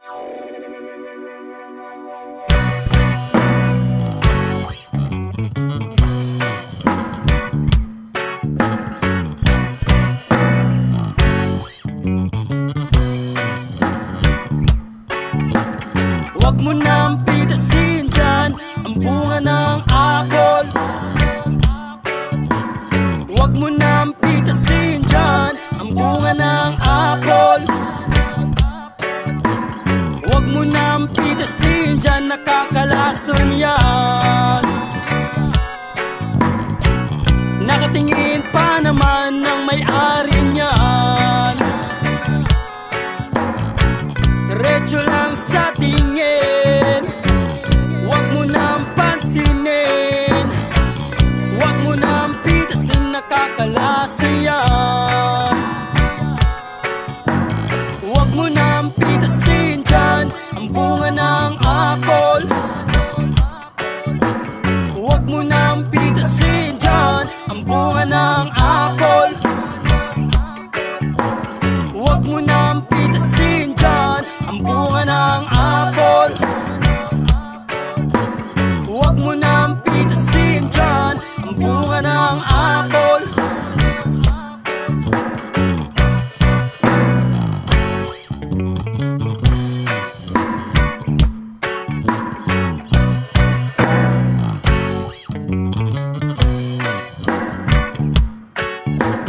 Huwag mo nang pitasin dyan ang bunga ng apple. Huwag mo nang pitasin dyan ang bunga ng apple. Huwag mo nang pitasin dyan, nakakalason yan. Nakatingin pa naman ng may-ari niyan. Diretso lang sa tingin, huwag mo nang pansinin. Huwag mo nang pitasin, nakakalasa yan. Huwag mo nang pitasin dyan ang bunga ng apple. Huwag mo nang pitasin dyan ang bunga ng apple. Huwag mo nang pitasin dyan ang bunga ng apple. Huwag mo nang pitasin dyan ang bunga ng apple.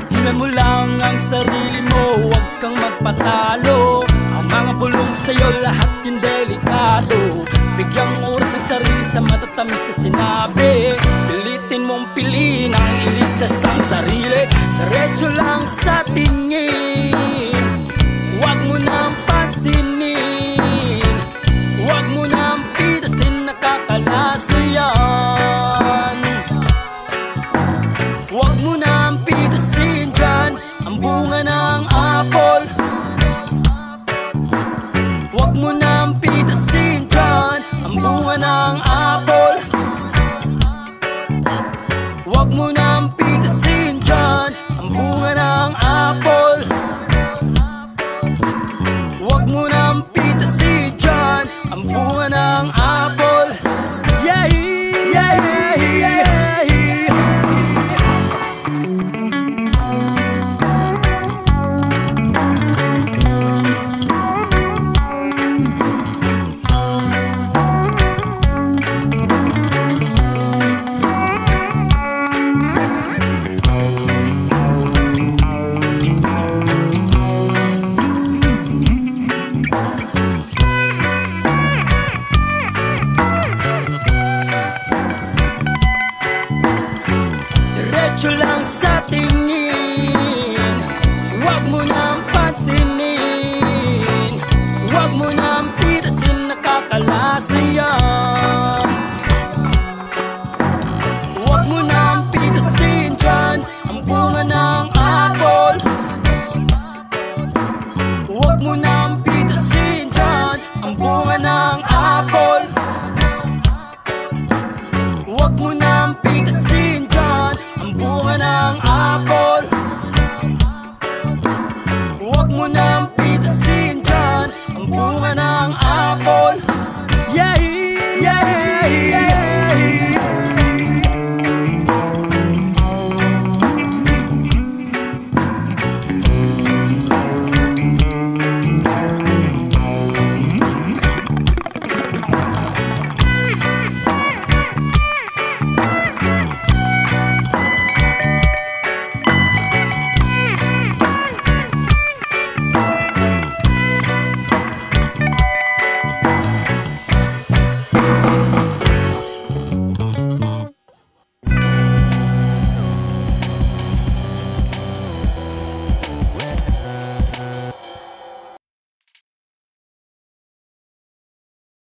Tignan mo lang ang sarili mo, huwag kang magpatalo. Ang mga bulong sa'yo, lahat yung delikado. Bigyang oras ang sarili sa matatamis na sinabi. Pilitin mong piliin ang iligtas ang sarili. Diretso lang sa tingin, huwag mo nang pansinin. Huwag mo nang pitasin, nakakalaso yan. Huwag mo nang pitasin dyan ang bunga ng apple. Huwag mo nang pitasin dyan ang bunga ng apple. Huwag mo nang pitasin dyan ang bunga ng apple. Huwag mo nang pitasin dyan ang bunga ng apple. Yeah, yeah, yeah, yeah. Diretso lang sa tingin, huwag mo nang pansinin. Huwag mo nang pitasin, nakakalasa yan. Huwag mo nang pitasin dyan ang bunga ng apple. Huwag mo nang pitasin dyan ang bunga ng apple. Huwag mo nang pitasin dyan ang bunga ng apple. Huwag mo nang pitasin dyan ang bunga ng apple.